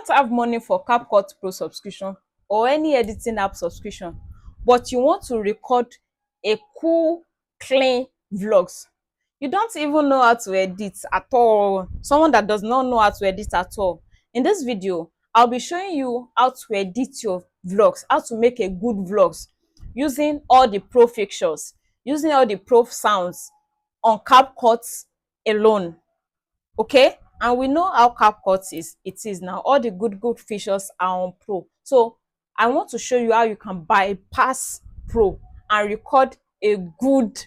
don't have money for Capcut Pro subscription or any editing app subscription, but you want to record a cool, clean vlogs. You don't even know how to edit at all. Someone that does not know how to edit at all. In this video, I'll be showing you how to edit your vlogs, how to make a good vlogs using all the pro features, using all the pro sounds on Capcut alone. Okay, and we know how Capcut is now. All the good features are on Pro. So I want to show you how you can bypass Pro and record a good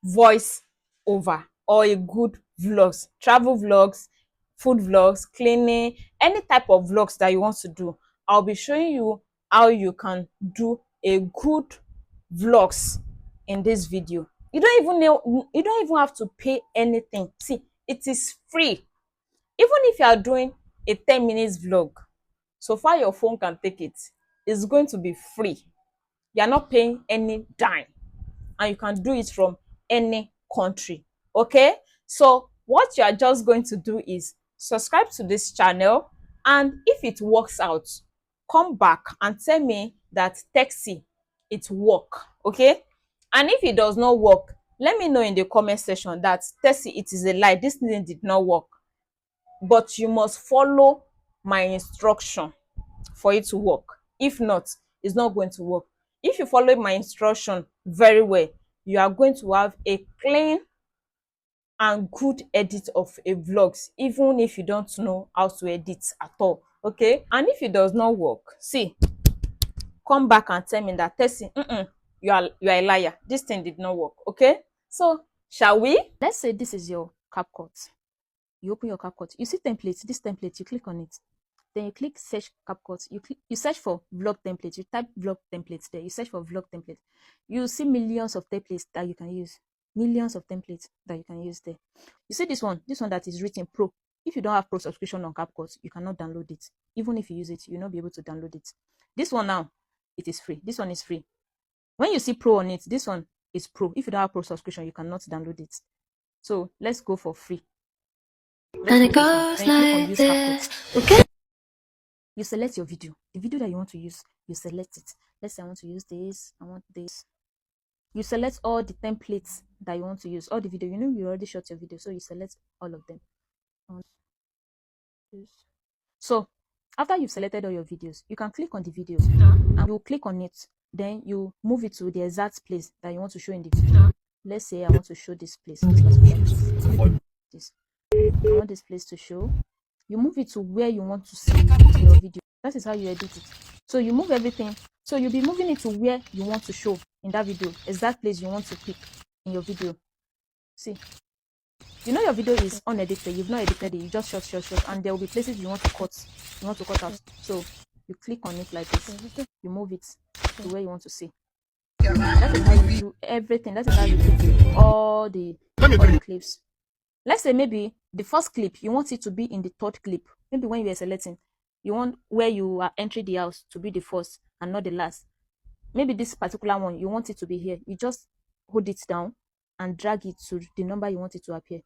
voice over or a good vlogs, travel vlogs, food vlogs, cleaning, any type of vlogs that you want to do. I'll be showing you how you can do a good vlogs in this video. You don't even have to pay anything. See, it is free. Even if you are doing a 10 minutes vlog, so far your phone can take it, it's going to be free. You are not paying any dime, and you can do it from any country. Okay, so what you are just going to do is subscribe to this channel, and if it works out, come back and tell me that Texi it work. Okay, and if it does not work, let me know in the comment section that Texi it is a lie, this thing did not work, but you must follow my instruction for it to work. If not, it's not going to work. If you follow my instruction very well, you are going to have a clean and good edit of a vlogs, even if you don't know how to edit at all. Okay, and if it does not work, see, come back and tell me that Tessie, you are a liar, this thing did not work. Okay, so shall we? Let's say this is your Capcut. You open your Capcut, you see templates, this template, you click on it, then you click search Capcut, you search for vlog template, you type vlog templates there, you search for vlog template, you see millions of templates that you can use, millions of templates that you can use there. You see this one that is written Pro. If you don't have Pro subscription on Capcut, you cannot download it. Even if you use it, you'll not be able to download it. This one now, it is free. This one is free. When you see Pro on it, this one is Pro. If you don't have Pro subscription, you cannot download it. So let's go for free. And it goes like this. Okay. You select your video, the video that you want to use, you select it. Let's say I want to use this, I want this. You select all the templates that you want to use, all the video. You know you already shot your video, so you select all of them. So after you've selected all your videos, you can click on the videos and you click on it. Then you move it to the exact place that you want to show in the video. Let's say I want to show this place, this particular place. This. I want this place to show. You move it to where you want to see in your video. That is how you edit it. So you move everything. So you'll be moving it to where you want to show in that video. Exact place you want to pick in your video. See, you know your video is unedited. You've not edited it. You just shot, and there will be places you want to cut. You want to cut out. So you click on it like this. You move it to where you want to see. That is how you do everything. That is how you do all the clips. Let's say maybe the first clip, you want it to be in the third clip. Maybe when you are selecting, you want where you are entering the house to be the first and not the last. Maybe this particular one, you want it to be here. You just hold it down and drag it to the number you want it to appear.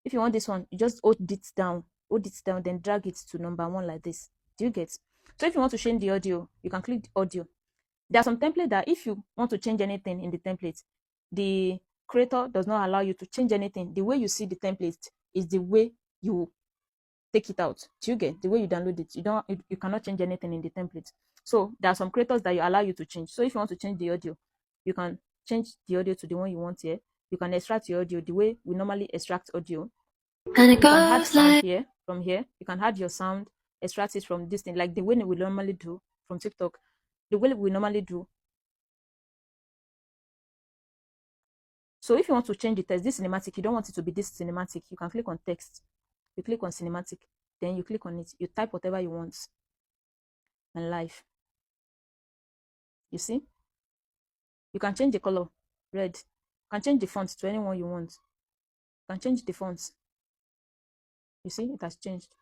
If you want this one, you just hold it down, then drag it to number 1 like this. Do you get? So if you want to change the audio, you can click the audio. There are some templates that if you want to change anything in the template, the creator does not allow you to change anything. The way you see the template is the way you take it out. Do you get? The way you download it, you cannot change anything in the template. So there are some creators that you allow you to change. So if you want to change the audio, you can change the audio to the one you want here. You can extract your audio the way we normally extract audio. And it goes, you can add sound here, from here. You can add your sound, extract it from this thing, like the way we normally do from TikTok. The way we normally do. So if you want to change the text, this cinematic, you don't want it to be this cinematic, you can click on text. You click on cinematic, then you click on it. You type whatever you want. And live. You see? You can change the color, red. You can change the font to anyone you want. You can change the fonts. You see, it has changed.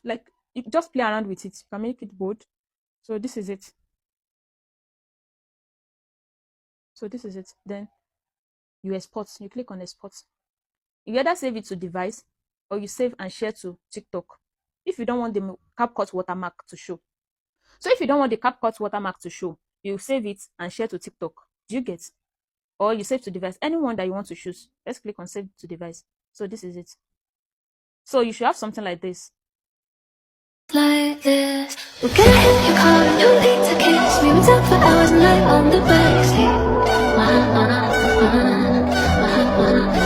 Like, you just play around with it. You can make it bold. So this is it. Then you export. You click on export. You either save it to device or you save and share to TikTok. if you don't want the Capcut watermark to show. So if you don't want the Capcut watermark to show, you save it and share to TikTok. Do you get? Or you save to device, anyone that you want to choose. Let's click on save to device. So this is it. So you should have something like this. Like this, we're gonna hit your car and you'll need to kiss me. We talk for hours and night on the backseat.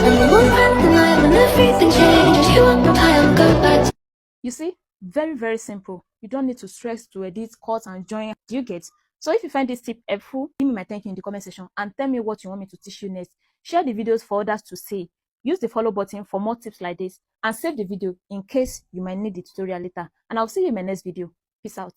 And we won't find the night when everything changes. You won't reply and go back. You see, very, very simple. You don't need to stress to edit, cut, and join. Do you get? So if you find this tip helpful, give me my thank you in the comment section and tell me what you want me to teach you next. Share the videos for others to see. Use the follow button for more tips like this and save the video in case you might need the tutorial later. And I'll see you in my next video. Peace out.